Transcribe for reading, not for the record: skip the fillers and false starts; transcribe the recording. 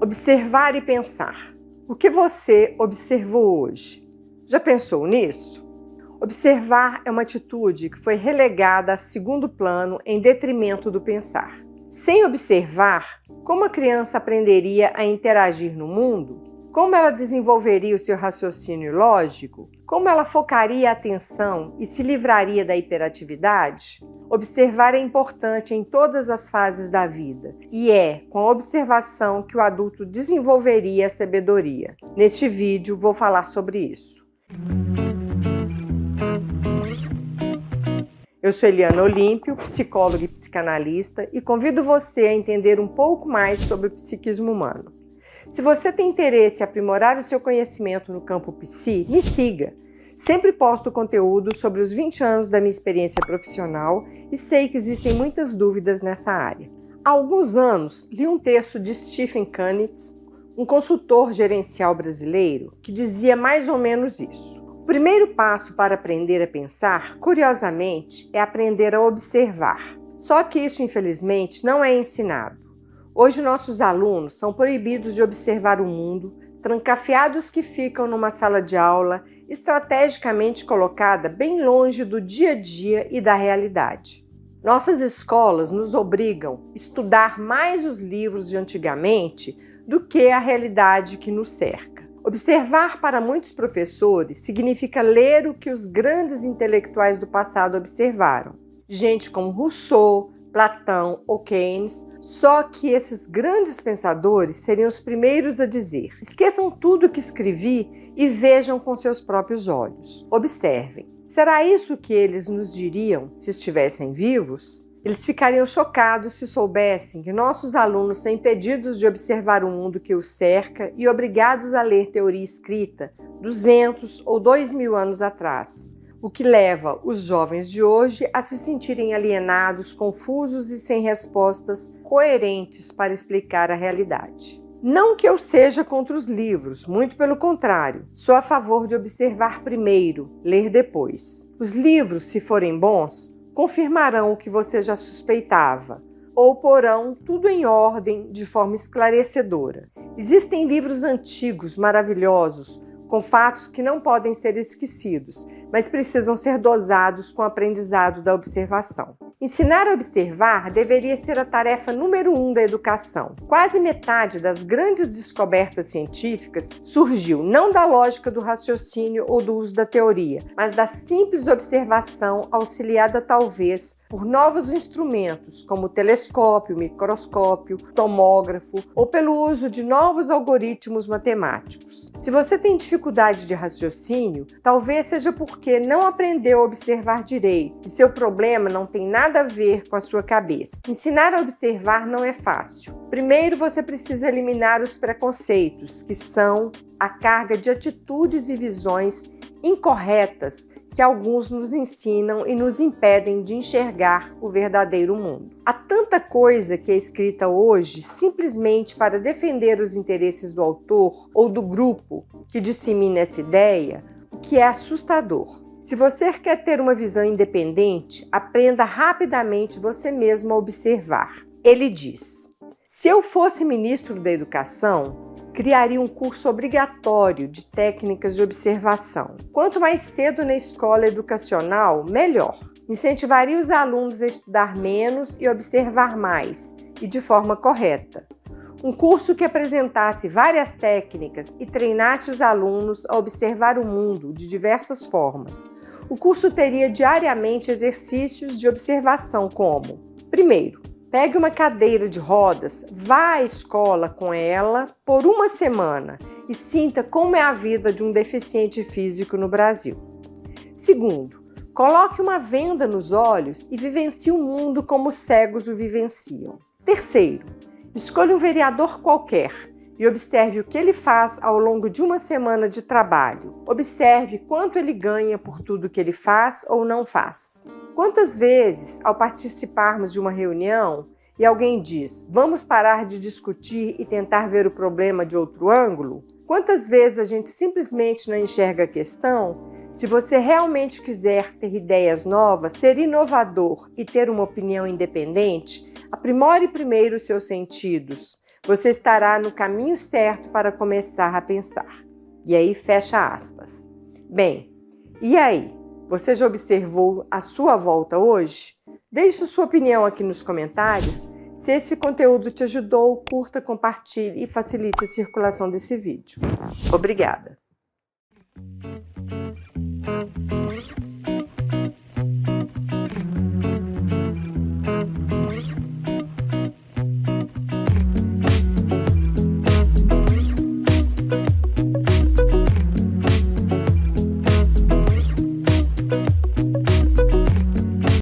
Observar e pensar. O que você observou hoje? Já pensou nisso? Observar é uma atitude que foi relegada a segundo plano em detrimento do pensar. Sem observar, como a criança aprenderia a interagir no mundo? Como ela desenvolveria o seu raciocínio lógico? Como ela focaria a atenção e se livraria da hiperatividade? Observar é importante em todas as fases da vida e é com a observação que o adulto desenvolveria a sabedoria. Neste vídeo vou falar sobre isso. Eu sou Eliana Olímpio, psicóloga e psicanalista, e convido você a entender um pouco mais sobre o psiquismo humano. Se você tem interesse em aprimorar o seu conhecimento no campo psi, me siga. Sempre posto conteúdo sobre os 20 anos da minha experiência profissional e sei que existem muitas dúvidas nessa área. Há alguns anos, li um texto de Stephen Kunitz, um consultor gerencial brasileiro, que dizia mais ou menos isso. O primeiro passo para aprender a pensar, curiosamente, é aprender a observar. Só que isso, infelizmente, não é ensinado. Hoje, nossos alunos são proibidos de observar o mundo, trancafiados que ficam numa sala de aula estrategicamente colocada bem longe do dia a dia e da realidade. Nossas escolas nos obrigam a estudar mais os livros de antigamente do que a realidade que nos cerca. Observar para muitos professores significa ler o que os grandes intelectuais do passado observaram. Gente como Rousseau, Platão ou Keynes, só que esses grandes pensadores seriam os primeiros a dizer: esqueçam tudo o que escrevi e vejam com seus próprios olhos. Observem. Será isso que eles nos diriam se estivessem vivos? Eles ficariam chocados se soubessem que nossos alunos são impedidos de observar o mundo que os cerca e obrigados a ler teoria escrita 200 ou 2000 anos atrás. O que leva os jovens de hoje a se sentirem alienados, confusos e sem respostas coerentes para explicar a realidade. Não que eu seja contra os livros, muito pelo contrário, sou a favor de observar primeiro, ler depois. Os livros, se forem bons, confirmarão o que você já suspeitava, ou porão tudo em ordem de forma esclarecedora. Existem livros antigos, maravilhosos, com fatos que não podem ser esquecidos, mas precisam ser dosados com o aprendizado da observação. Ensinar a observar deveria ser a tarefa número 1 da educação. Quase metade das grandes descobertas científicas surgiu não da lógica do raciocínio ou do uso da teoria, mas da simples observação auxiliada talvez por novos instrumentos como o telescópio, microscópio, tomógrafo ou pelo uso de novos algoritmos matemáticos. Se você tem dificuldade de raciocínio, talvez seja porque não aprendeu a observar direito e seu problema não tem nada a ver com a sua cabeça. Ensinar a observar não é fácil. Primeiro, você precisa eliminar os preconceitos, que são a carga de atitudes e visões incorretas que alguns nos ensinam e nos impedem de enxergar o verdadeiro mundo. Há tanta coisa que é escrita hoje simplesmente para defender os interesses do autor ou do grupo que dissemina essa ideia, o que é assustador. Se você quer ter uma visão independente, aprenda rapidamente você mesmo a observar. Ele diz: se eu fosse ministro da Educação, criaria um curso obrigatório de técnicas de observação. Quanto mais cedo na escola educacional, melhor. Incentivaria os alunos a estudar menos e observar mais, e de forma correta. Um curso que apresentasse várias técnicas e treinasse os alunos a observar o mundo de diversas formas. O curso teria diariamente exercícios de observação como: primeiro, pegue uma cadeira de rodas, vá à escola com ela por uma semana e sinta como é a vida de um deficiente físico no Brasil. Segundo, coloque uma venda nos olhos e vivencie o mundo como os cegos o vivenciam. Terceiro, escolha um vereador qualquer e observe o que ele faz ao longo de uma semana de trabalho. Observe quanto ele ganha por tudo que ele faz ou não faz. Quantas vezes, ao participarmos de uma reunião e alguém diz: vamos parar de discutir e tentar ver o problema de outro ângulo? Quantas vezes a gente simplesmente não enxerga a questão? Se você realmente quiser ter ideias novas, ser inovador e ter uma opinião independente, aprimore primeiro os seus sentidos. você estará no caminho certo para começar a pensar. E aí, fecha aspas. Bem, e aí? Você já observou a sua volta hoje? Deixe sua opinião aqui nos comentários. Se esse conteúdo te ajudou, curta, compartilhe e facilite a circulação desse vídeo. Obrigada!